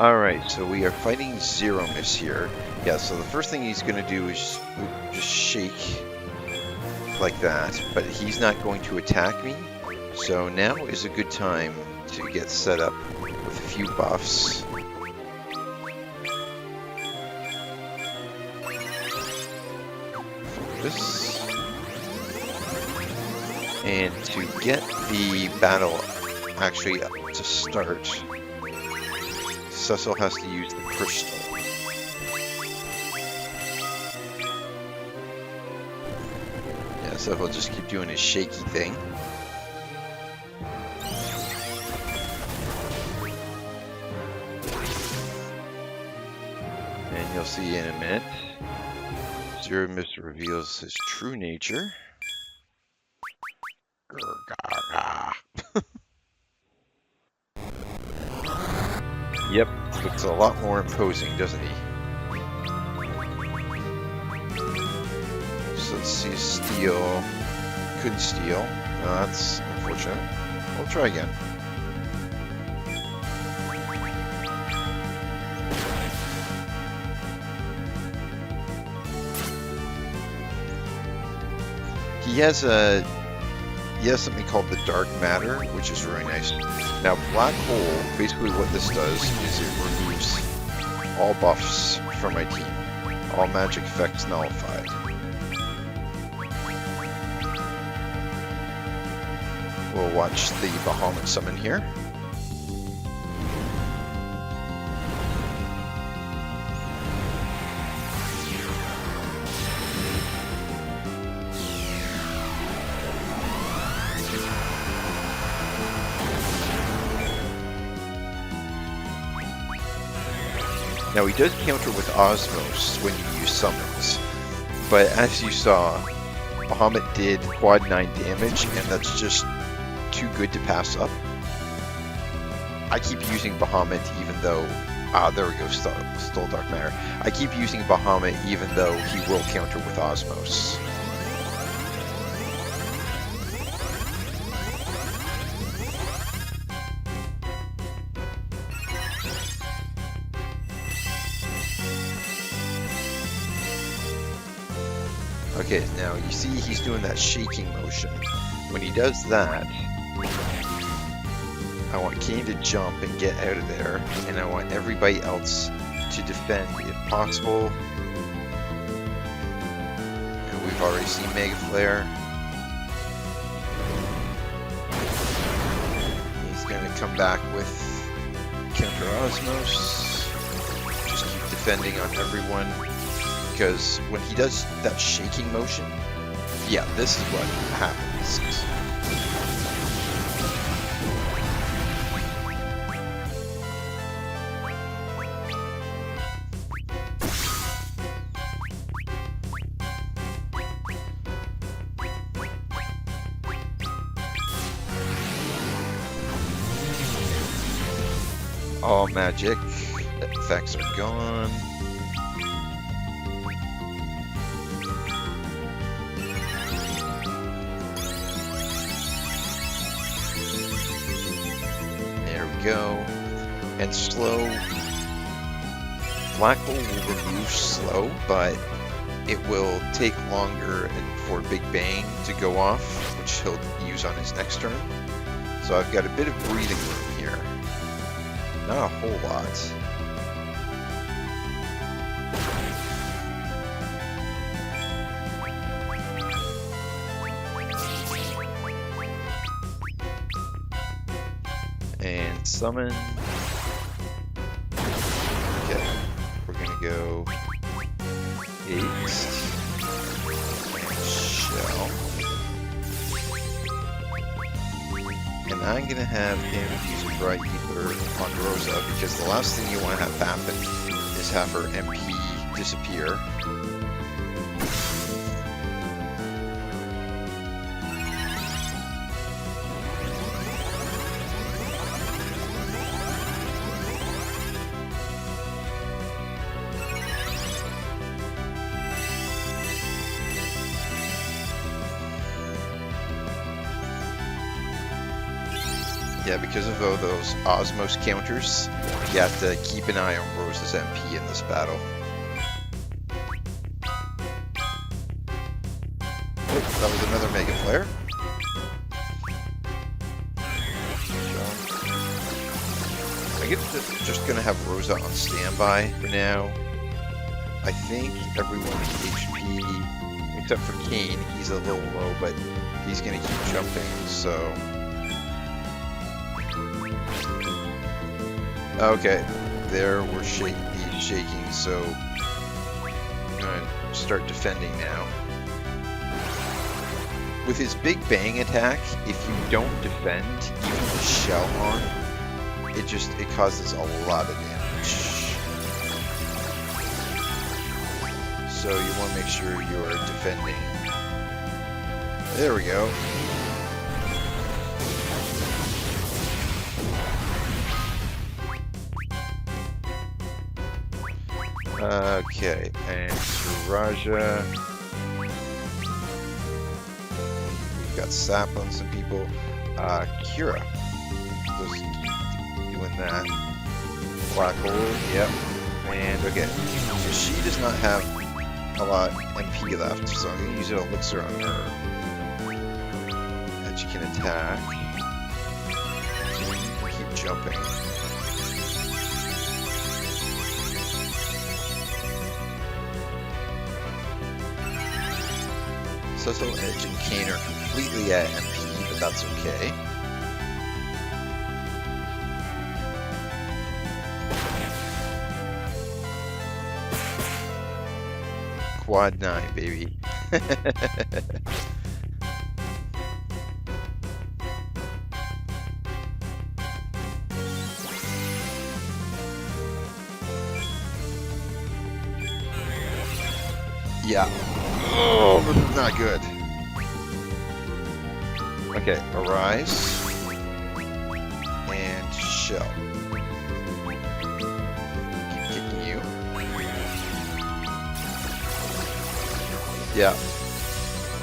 Alright, so we are fighting Zeromus here. Yeah, so the first thing he's going to do is just shake like that, but he's not going to attack me. So now is a good time to get set up with a few buffs. Focus. And to get the battle actually to start, Cecil has to use the crystal. Yeah, so he'll just keep doing his shaky thing. And you'll see in a minute, Zeromus reveals his true nature. Yep, looks a lot more imposing, doesn't he? So let's see, steal. Couldn't steal. That's unfortunate. We'll try again. He has something called the dark matter, which is really nice. Now, black hole, basically what this does is it removes all buffs from my team. All magic effects nullified. We'll watch the Bahamut summon here. Now he does counter with Osmos when you use summons, but as you saw, Bahamut did quad 9 damage, and that's just too good to pass up. I keep using Bahamut even though, there we go, stole Dark Matter. I keep using Bahamut even though he will counter with Osmos. Okay, now you see he's doing that shaking motion. When he does that, I want Kane to jump and get out of there, and I want everybody else to defend if possible. And we've already seen Mega Flare. He's going to come back with Counter Osmos. Just keep defending on everyone. Because when he does that shaking motion, yeah, this is what happens. All magic effects are gone. Go and slow. Black hole will remove slow, but it will take longer for Big Bang to go off, which he'll use on his next turn. So I've got a bit of breathing room here. Not a whole lot. And summon. Okay, we're gonna go Haste and Shell. And I'm gonna have him use Bright Ether on Rosa because the last thing you want to have happen is have her MP disappear. Yeah, because of all those Osmos counters, you have to keep an eye on Rosa's MP in this battle. Oh, that was another Mega Flare. I guess just gonna have Rosa on standby for now. I think everyone's HP, except for Kane, he's a little low, but he's gonna keep jumping, so... Okay, there we're shaking, so I'm gonna start defending now. With his Big Bang attack, if you don't defend, even the shell on, it causes a lot of damage. So you want to make sure you're defending. There we go. Okay, and Raja. We've got Sap on some people. Kira. Just keep doing that. Black hole, yep. And okay, so she does not have a lot MP left, so I'm going to use an elixir on her. And she can attack. So you can keep jumping. Soso, Edge, and Kane are completely at MP, but that's okay. Quad 9, baby. Yeah. Oh, this is not good. Okay, Arise. And Shell. Keep kicking you. Yeah.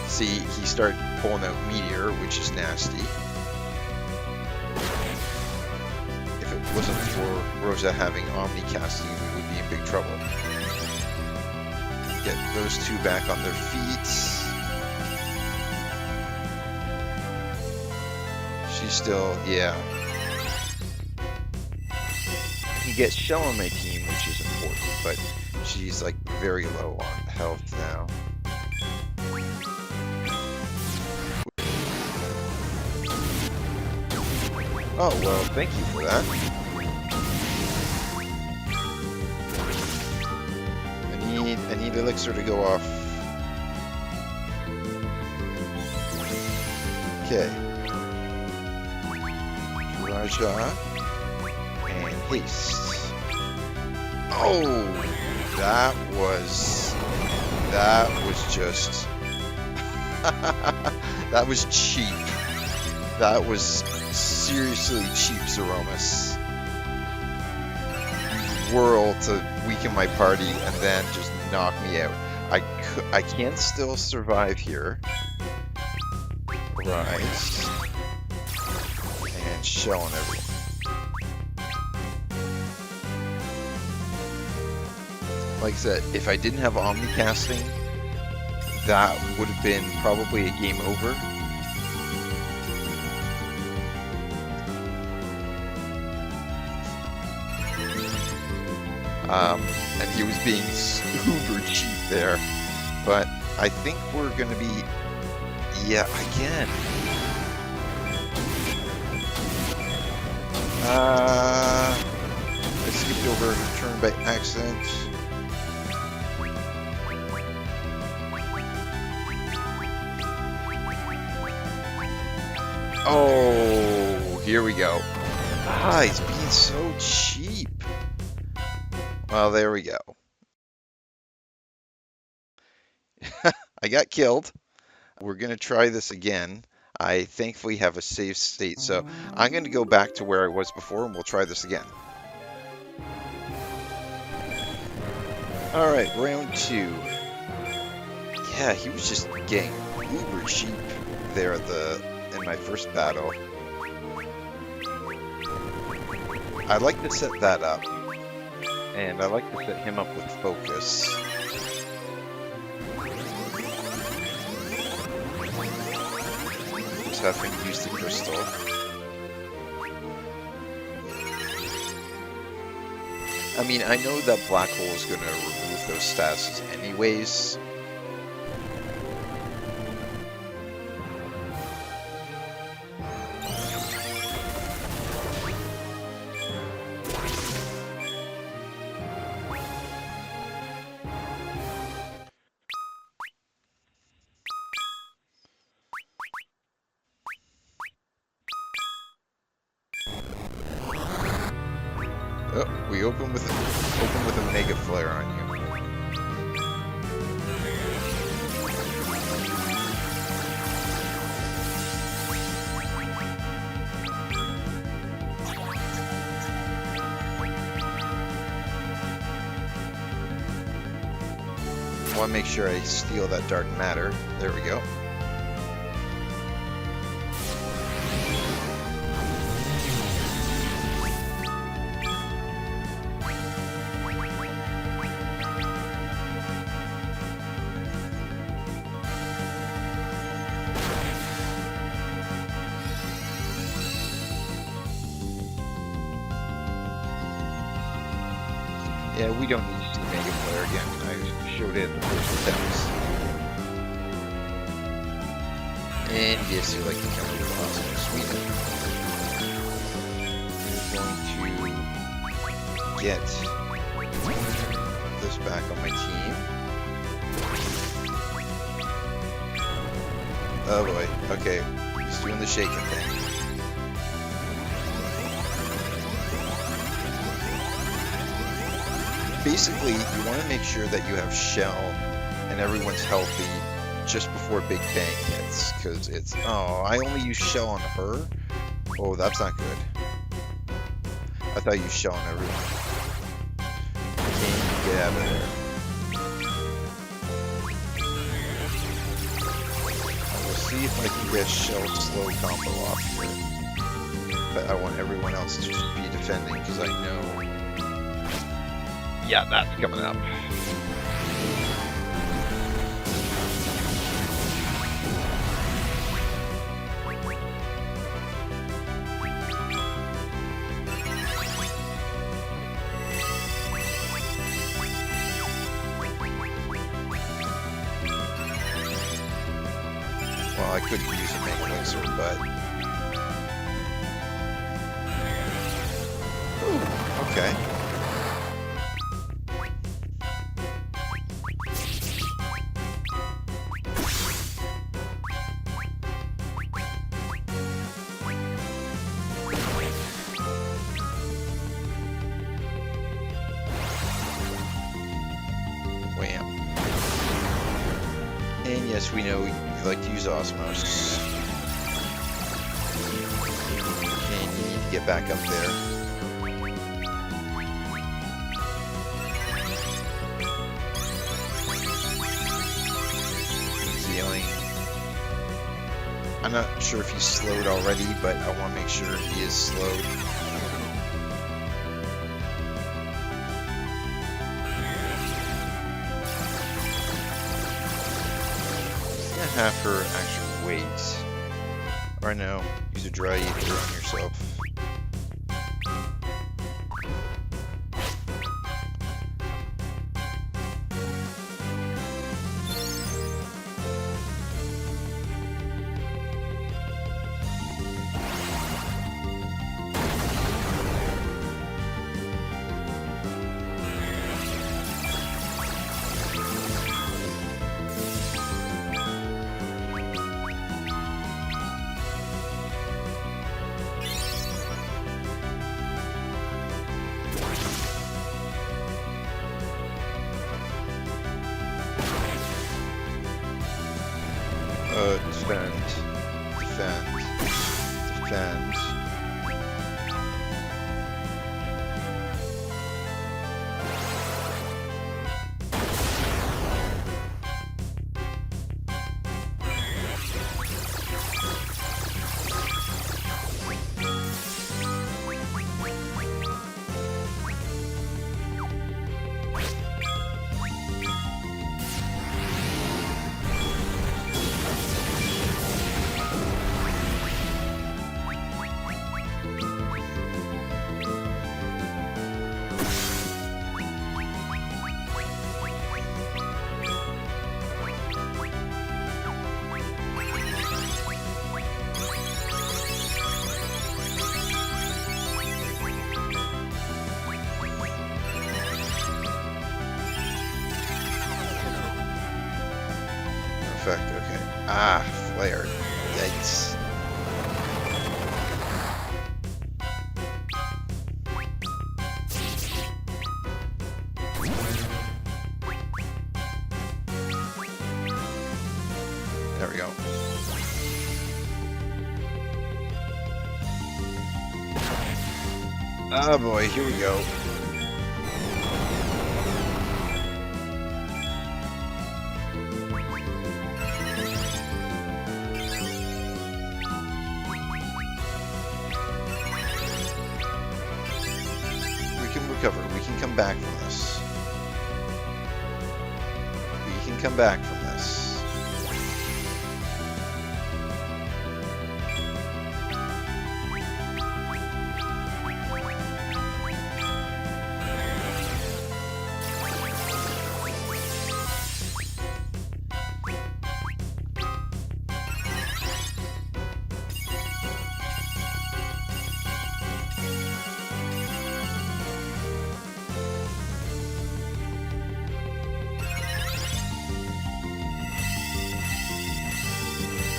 See, he started pulling out Meteor, which is nasty. If it wasn't for Rosa having Omni casting, we would be in big trouble. Get those two back on their feet. She's still, yeah. You get Shell on my team, which is important, but she's like very low on health now. Oh, well, thank you for that. I need elixir to go off. Okay. Raja and haste. Oh, that was just that was cheap. That was seriously cheap, Zeromus. Whirl to weaken my party and then just knock me out. I can still survive here. Rise. And Shell on everyone. Like I said, if I didn't have Omni casting, that would have been probably a game over. And he was being super cheap there, but I think we're gonna be, yeah, again. I skipped over a turn by accident. Oh, here we go. Ah, he's being so cheap. Well, there we go. I got killed. We're going to try this again. I thankfully have a save state, so I'm going to go back to where I was before and we'll try this again. Alright, round 2. Yeah, he was just getting uber cheap there in my first battle. I'd like to set that up. And I'd like to set him up with focus. Just have him use the crystal. I mean, I know that Black Hole is going to remove those statuses anyways. Oh, we open with a Mega Flare on you. I want to make sure I steal that dark matter. There we go. Yeah, we don't need to see Mega Flare again. I showed it in the first attempts. And yes, you like the counter with awesome. Sweet. We're going to get this back on my team. Oh boy. Okay. He's doing the shaking thing. Basically, you want to make sure that you have Shell and everyone's healthy just before Big Bang hits, because it's, oh, I only use Shell on her? Oh, that's not good. I thought you used Shell on everyone. Can't get out of there. We'll see if I can get Shell slow combo off here. But I want everyone else to just be defending, because I know. Yeah, that's coming up. Well, I could use a Mega Laser, but... Ooh, okay. And yes, we know you like to use Osmos. And you need to get back up there. Healing. I'm not sure if he's slowed already, but I want to make sure he is slowed. Have her actually wait. Or no, use a dry ether on yourself. Ah, flare. Yikes. There we go. Oh boy, here we go. We can recover. We can come back from this. We can come back from this.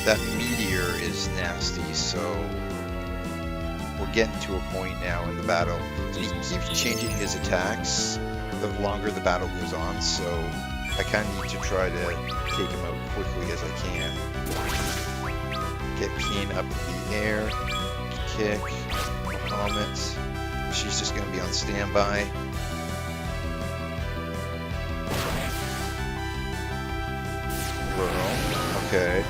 That meteor is nasty, so we're getting to a point now in the battle. He keeps changing his attacks the longer the battle goes on, so I kind of need to try to take him out quickly as I can. Get Keen up in the air, kick, Bahamut. She's just going to be on standby. Whirl, okay.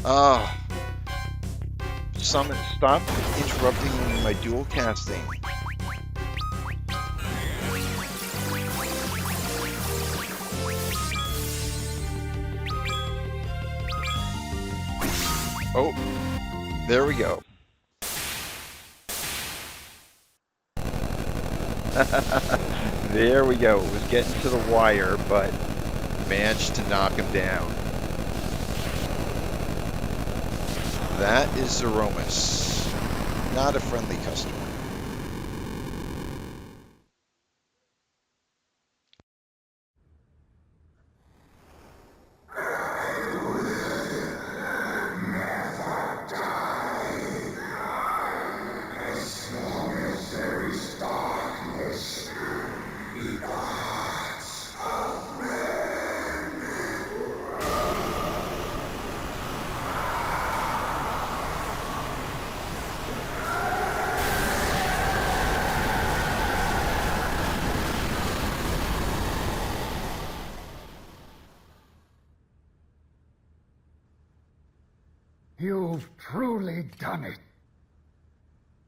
Ah, Summon, stop interrupting my dual casting. Oh, there we go. There we go. It was getting to the wire, but managed to knock him down. That is Zeromus, not a friendly customer. You've truly done it.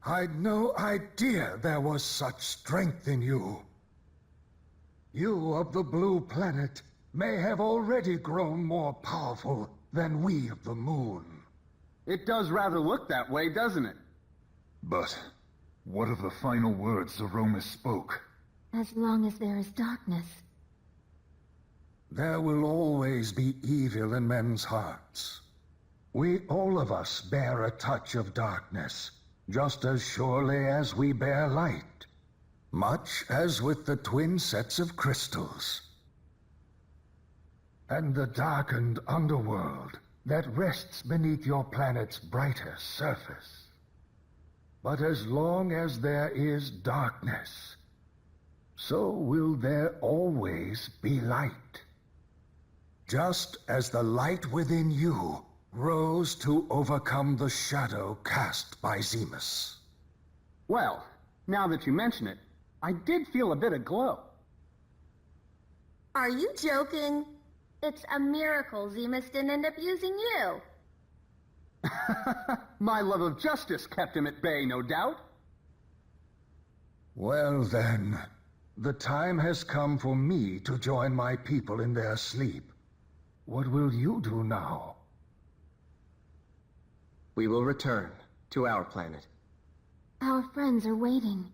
I'd no idea there was such strength in you. You of the blue planet may have already grown more powerful than we of the moon. It does rather look that way, doesn't it? But what of the final words Zeromus spoke? As long as there is darkness. There will always be evil in men's hearts. We all of us bear a touch of darkness, just as surely as we bear light, much as with the twin sets of crystals. And the darkened underworld that rests beneath your planet's brighter surface. But as long as there is darkness, so will there always be light. Just as the light within you rose to overcome the shadow cast by Zeromus. Well, now that you mention it, I did feel a bit of glow. Are you joking? It's a miracle Zeromus didn't end up using you. My love of justice kept him at bay, no doubt. Well then, the time has come for me to join my people in their sleep. What will you do now? We will return to our planet. Our friends are waiting.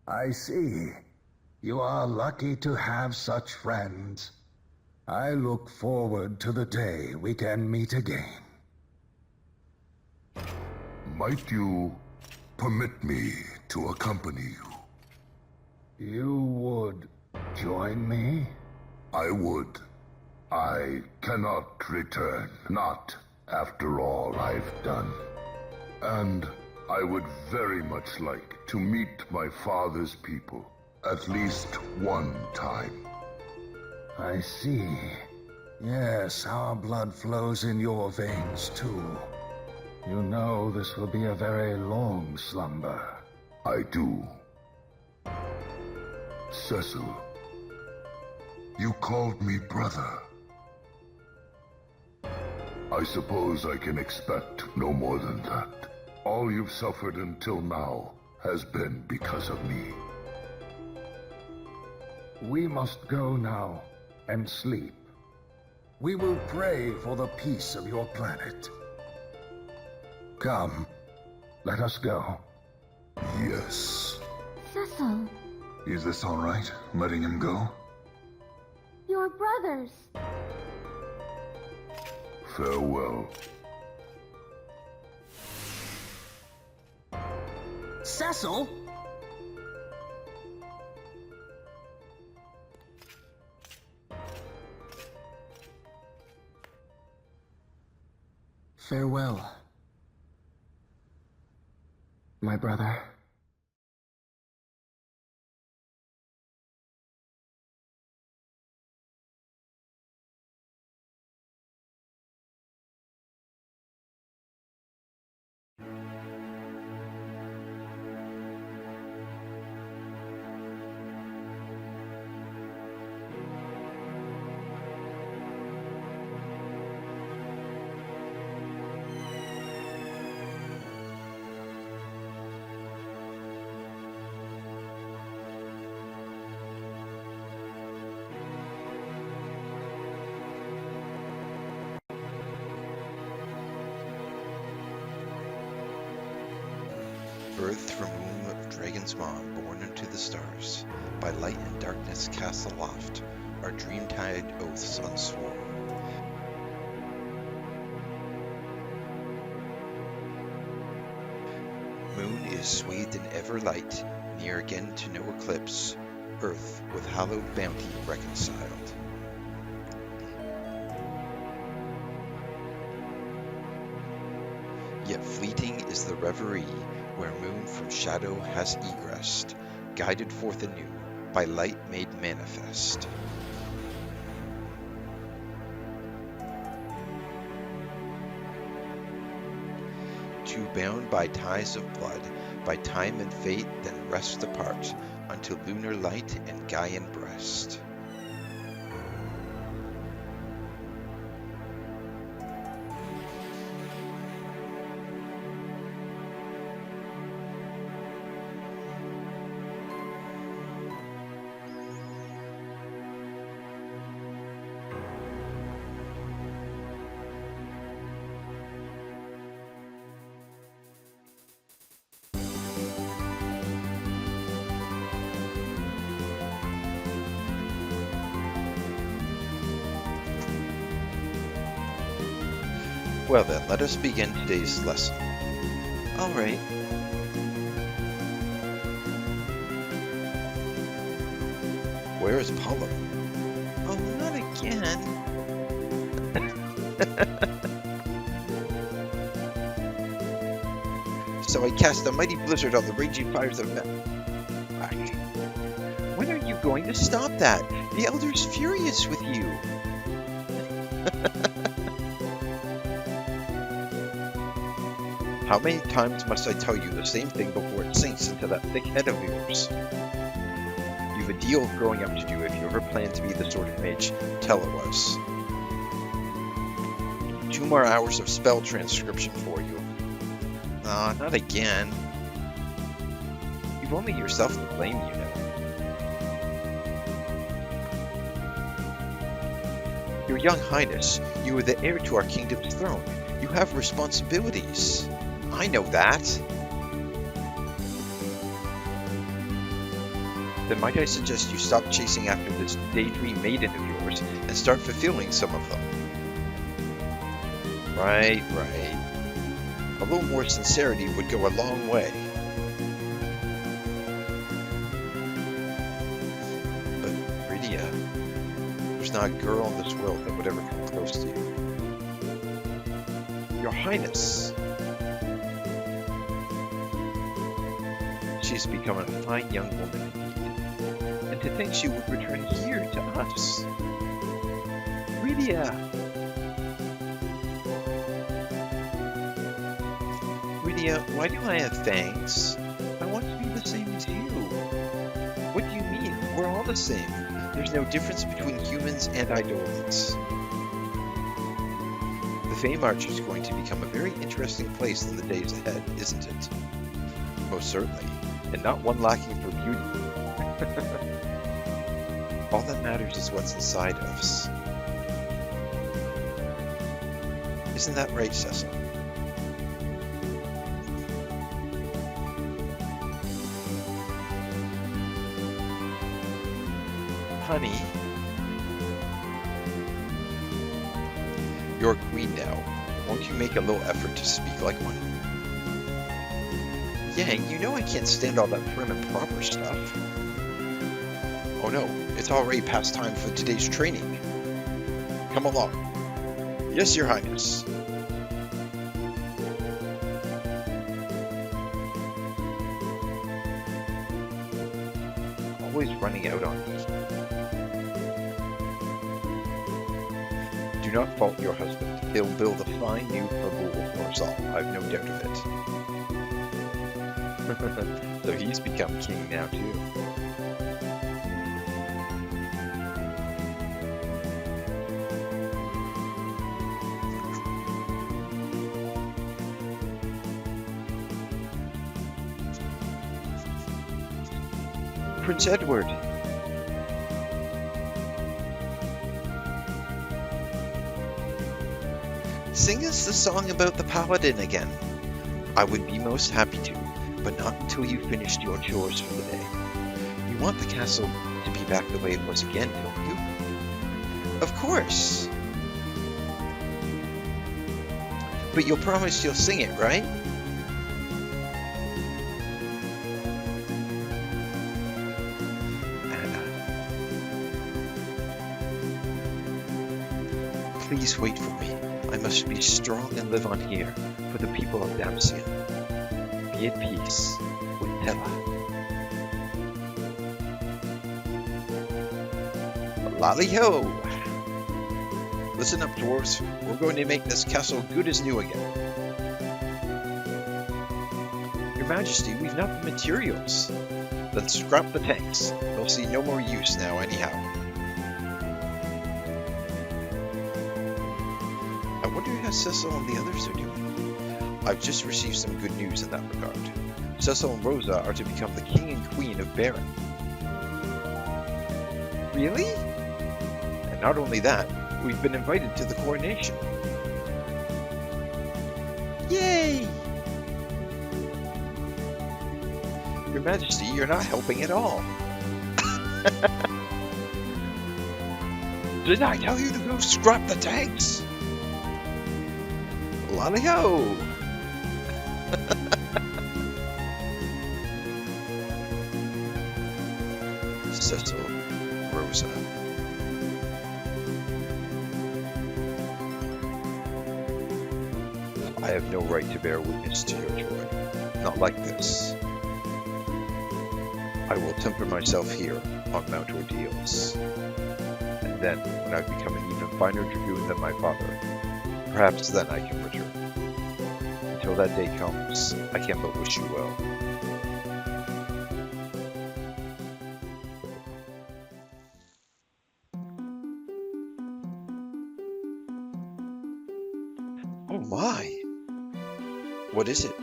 I see. You are lucky to have such friends. I look forward to the day we can meet again. Might you permit me to accompany you? You would join me? I would. I cannot return, not after all I've done. And I would very much like to meet my father's people, at least one time. I see. Yes, our blood flows in your veins, too. You know this will be a very long slumber. I do. Cecil, you called me brother. I suppose I can expect no more than that. All you've suffered until now has been because of me. We must go now and sleep. We will pray for the peace of your planet. Come, let us go. Yes. Cecil, Is this all right? Letting him go? your brothers. Farewell. Cecil? Farewell, my brother. Birthed from womb of dragon's mom, born unto the stars, by light and darkness cast aloft, our dream-tide oaths unsworn. Moon is swathed in ever light, near again to no eclipse, earth with hallowed bounty reconciled. Yet fleeting is the reverie, where moon from shadow has egressed, guided forth anew, by light made manifest. Two bound by ties of blood, by time and fate, then rest apart, unto lunar light and Gaian breast. Well then, let us begin today's lesson. Alright. Where is Paula? Oh, not again. So I cast a mighty blizzard on the raging fires of When are you going to stop that? The Elder's furious with you. How many times must I tell you the same thing before it sinks into that thick head of yours? You've a deal of growing up to do if you ever plan to be the sort of mage Tella was. 2 more hours of spell transcription for you. Aw, not again. You've only yourself to blame, you know. Your young highness, you are the heir to our kingdom's throne. You have responsibilities. I know that. Then might I suggest you stop chasing after this daydream maiden of yours and start fulfilling some of them. Right. A little more sincerity would go a long way. not a girl in this world that would ever come close to you. Your Highness! She's become a fine young woman indeed. And to think she would return here to us. Rydia! Rydia, why do I have fangs? I want to be the same as you. What do you mean? We're all the same. There's no difference between humans and Eidolons. The Fame Arch is going to become a very interesting place in the days ahead, isn't it? Most certainly, and not one lacking for beauty. All that matters is what's inside us. Isn't that right, Cecil? Honey, you're a queen now. Won't you make a little effort to speak like one? Yang, you know I can't stand all that prim and proper stuff. Oh no, it's already past time for today's training. Come along. Yes, Your Highness. Always running out on me. Do not fault your husband. He'll build a fine new rule for us all. I've no doubt of it. So he's become king now too. Prince Edward! Sing us the song about the paladin again. I would be most happy to, but not until you've finished your chores for the day. You want the castle to be back the way it was again, don't you? Of course! But you'll promise you'll sing it, right? Please wait for me. I must be strong and live on here for the people of Damsian. Be at peace with Tella. Lally-ho! Listen up, dwarves. We're going to make this castle good as new again. Your Majesty, we've not the materials. Let's scrap the tanks. They'll see no more use now anyhow. I wonder how Cecil and the others are doing. I've just received some good news in that regard. Cecil and Rosa are to become the king and queen of Baron. Really? And not only that, we've been invited to the coronation. Yay! Your Majesty, you're not helping at all. Did I tell you to go scrap the tanks? Lally-ho! Cecil, Rosa. I have no right to bear witness to your joy. Not like this. I will temper myself here on Mount Ordeals. And then, when I've become an even finer dragoon than my father, perhaps then I can return. Until that day comes, I can but wish you well. Oh my! What is it?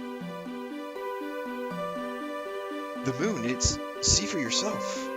The moon, it's... See for yourself.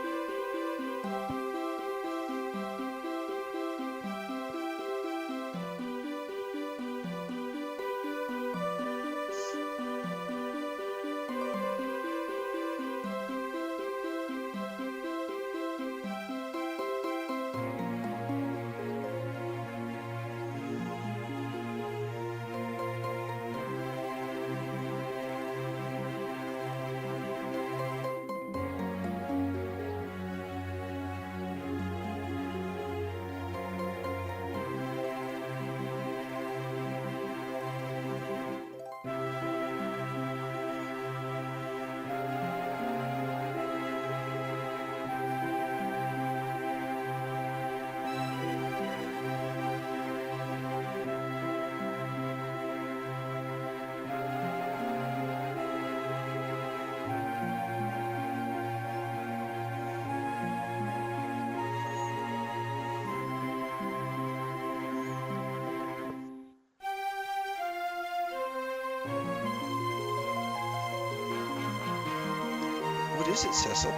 What is it, Cecil?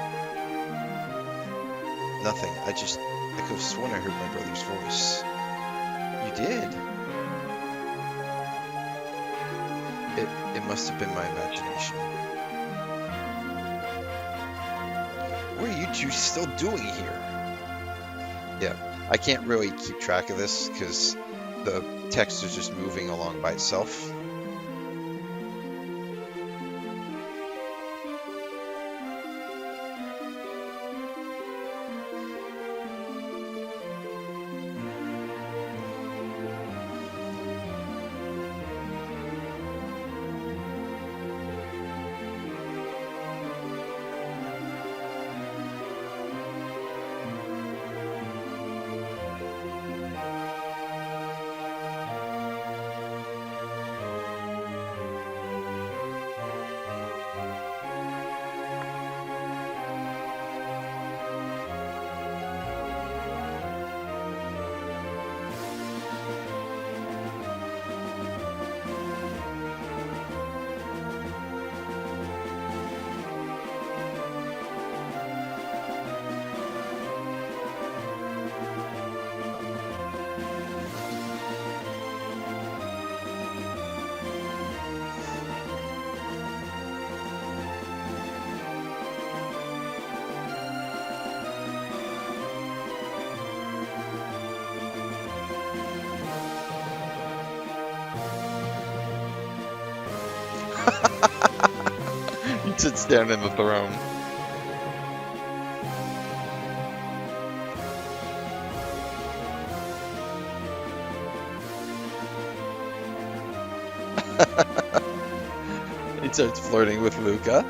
Nothing. I could have sworn I heard my brother's voice. You did? It must have been my imagination. What are you two still doing here? Yeah, I can't really keep track of this because the text is just moving along by itself. He sits down in the throne. He starts flirting with Luca.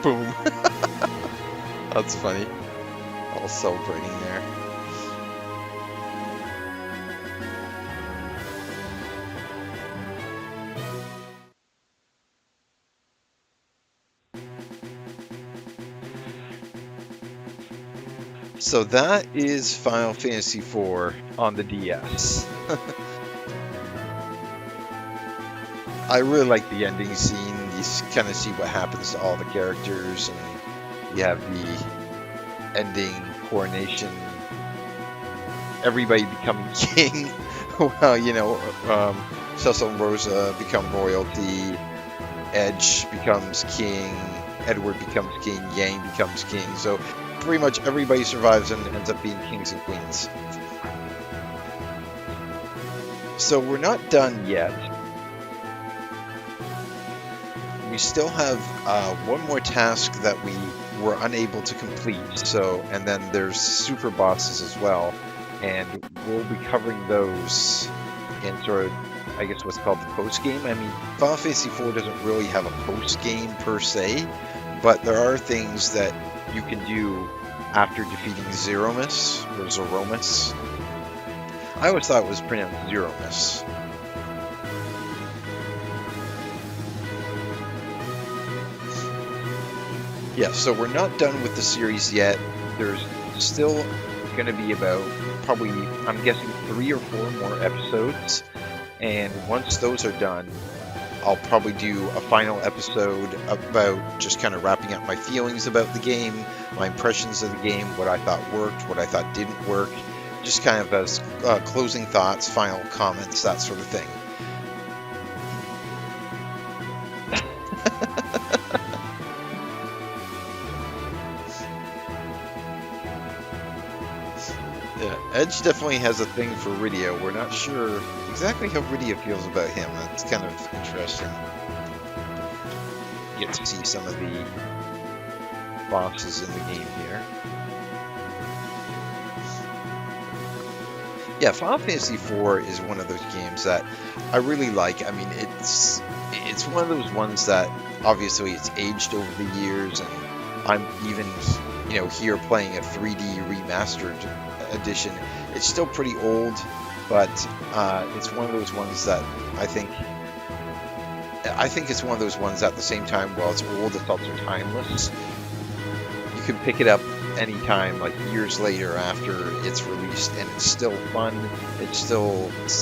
Boom. That's funny. All celebrating there. So that is Final Fantasy IV on the DS. I really like the ending scene. You kind of see what happens to all the characters, and you have the ending coronation. Everybody becoming king. Well, you know, Cecil and Rosa become royalty. Edge becomes king. Edward becomes king. Yang becomes king. So pretty much everybody survives and ends up being kings and queens. So we're not done yet. We still have one more task that we were unable to complete. So, and then there's super bosses as well, and we'll be covering those in sort of, I guess, what's called the post game. I mean, Final Fantasy IV doesn't really have a post game per se, but there are things that you can do after defeating Zeromus or Zeromus. I always thought it was pronounced Zeromus. Yeah, so we're not done with the series yet. There's still going to be about probably, I'm guessing, 3 or 4 more episodes. And once those are done, I'll probably do a final episode about just kind of wrapping up my feelings about the game, my impressions of the game, what I thought worked, what I thought didn't work, just kind of as closing thoughts, final comments, that sort of thing. Yeah, Edge definitely has a thing for Rydia. We're not sure exactly how Rydia feels about him. That's kind of interesting. get to see some of the bosses in the game here. Yeah, Final Fantasy IV is one of those games that I really like. I mean, it's one of those ones that obviously it's aged over the years, and I'm even, here playing a 3D remastered edition. It's still pretty old, but it's one of those ones that I think it's one of those ones at the same time, while it's old, it's also timeless. You can pick it up anytime, like years later after it's released, and it's still fun, it's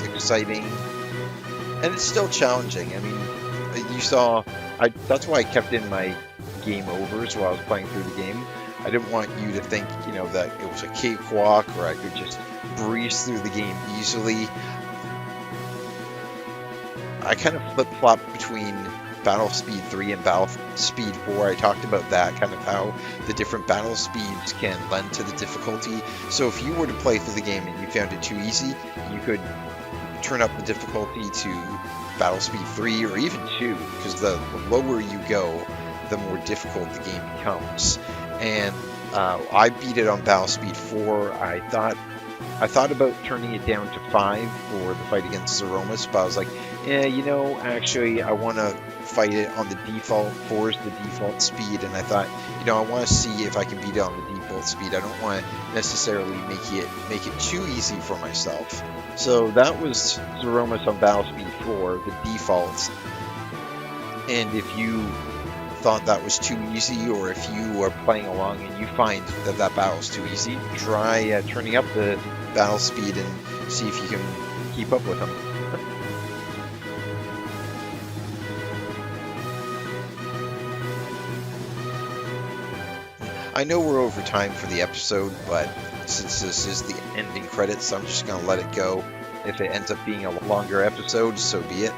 exciting, and it's still challenging. I mean, that's why I kept in my game overs while I was playing through the game. I didn't want you to think, that it was a cakewalk or I could just breeze through the game easily. I kind of flip-flopped between Battle Speed 3 and Battle Speed 4. I talked about that, kind of how the different battle speeds can lend to the difficulty. So if you were to play through the game and you found it too easy, you could turn up the difficulty to Battle Speed 3 or even 2, because the lower you go, the more difficult the game becomes. And I beat it on Battle Speed 4. I thought about turning it down to 5 for the fight against Zeromus, but I was like, actually, I want to fight it on the default. 4 is the default speed, and I thought, I want to see if I can beat it on the default speed. I don't want to necessarily make it too easy for myself. So that was Zeromus on Battle Speed 4, the default. And if you thought that was too easy, or if you are playing along and you find that battle's too easy, try turning up the battle speed and see if you can keep up with them. I know we're over time for the episode, but since this is the ending credits, I'm just going to let it go. If it ends up being a longer episode, so be it.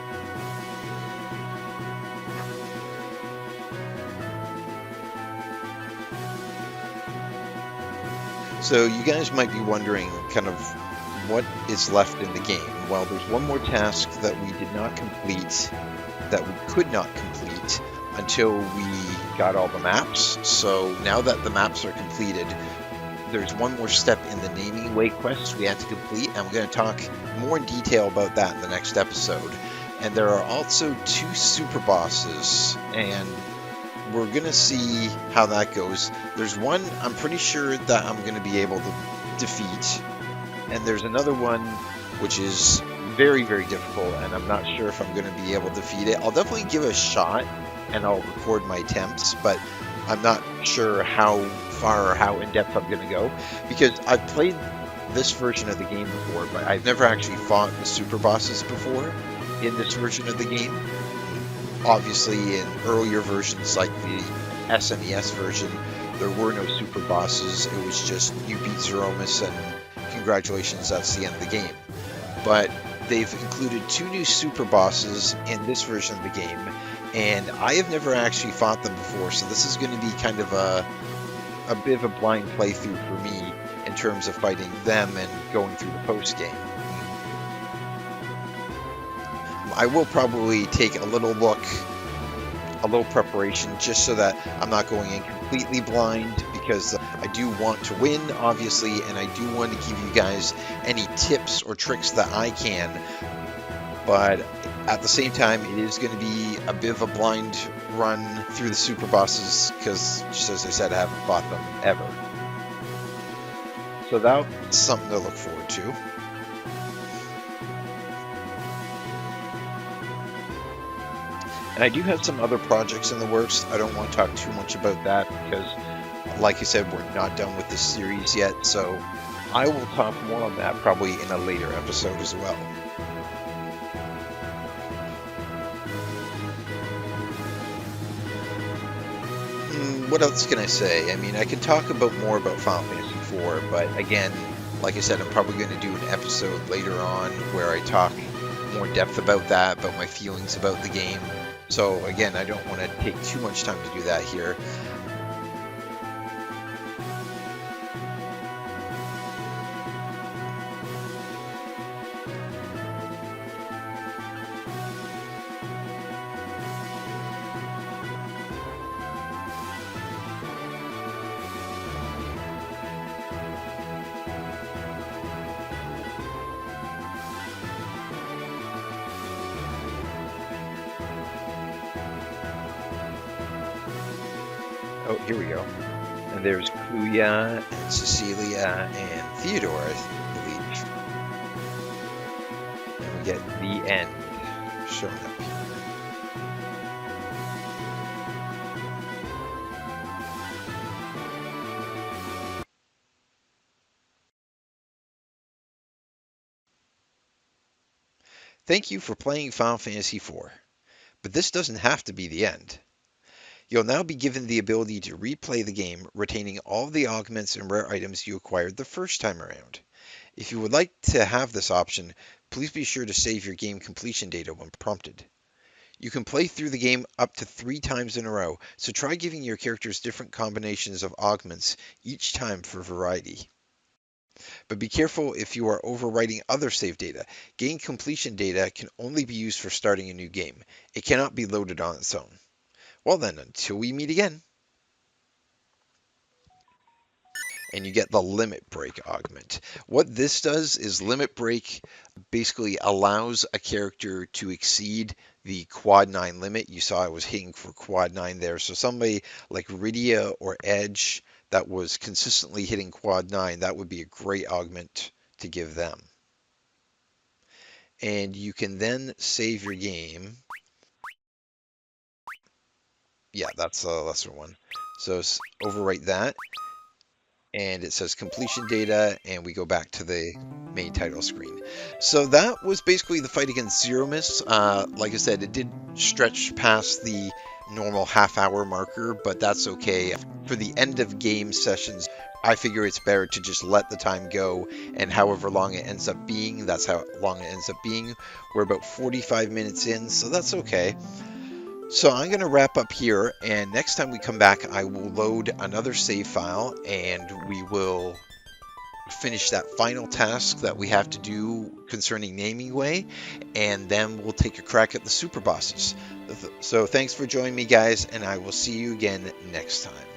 So you guys might be wondering kind of what is left in the game. Well, there's one more task that we did not complete, that we could not complete until we got all the maps. So now that the maps are completed, there's one more step in the Naming Way quest we had to complete, and we're going to talk more in detail about that in the next episode. And there are also 2 super bosses, and we're going to see how that goes. There's one I'm pretty sure that I'm going to be able to defeat, and there's another one which is very, very difficult, and I'm not sure if I'm going to be able to defeat it. I'll definitely give it a shot, and I'll record my attempts, but I'm not sure how far or how in-depth I'm going to go, because I've played this version of the game before, but I've never actually fought the super bosses before in this version of the game. Obviously, in earlier versions like the SNES version, there were no super bosses. It was just you beat Zeromus and congratulations, that's the end of the game. But they've included 2 new super bosses in this version of the game, and I have never actually fought them before, so this is going to be kind of a bit of a blind playthrough for me in terms of fighting them and going through the post-game. I will probably take a little preparation, just so that I'm not going in completely blind, because I do want to win, obviously, and I do want to give you guys any tips or tricks that I can, but at the same time, it is going to be a bit of a blind run through the super bosses, because, just as I said, I haven't fought them ever. So that's something to look forward to. And I do have some other projects in the works. I don't want to talk too much about that because, like I said, we're not done with this series yet. So I will talk more on that probably in a later episode as well. What else can I say? I mean, I can talk more about Final Fantasy IV, but again, like I said, I'm probably going to do an episode later on where I talk more in depth about that, about my feelings about the game. So again, I don't want to take too much time to do that here. Oh, here we go. And there's Kuya and Cecilia and Theodore, I believe. And we get the end showing up here. Thank you for playing Final Fantasy IV, but this doesn't have to be the end. You'll now be given the ability to replay the game, retaining all the augments and rare items you acquired the first time around. If you would like to have this option, please be sure to save your game completion data when prompted. You can play through the game up to 3 times in a row, so try giving your characters different combinations of augments each time for variety. But be careful if you are overwriting other save data. Game completion data can only be used for starting a new game. It cannot be loaded on its own. Well then, until we meet again. And you get the limit break augment. What this does is limit break basically allows a character to exceed the quad 9 limit. You saw I was hitting for quad 9 there. So somebody like Rydia or Edge that was consistently hitting quad 9, that would be a great augment to give them. And you can then save your game. Yeah, that's a lesser one. So overwrite that. And it says completion data, and we go back to the main title screen. So that was basically the fight against Zeromus. Like I said, it did stretch past the normal half-hour marker, but that's okay. For the end of game sessions, I figure it's better to just let the time go, and however long it ends up being, that's how long it ends up being. We're about 45 minutes in, so that's okay. So I'm going to wrap up here, and next time we come back, I will load another save file, and we will finish that final task that we have to do concerning Naming Way, and then we'll take a crack at the super bosses. So thanks for joining me, guys, and I will see you again next time.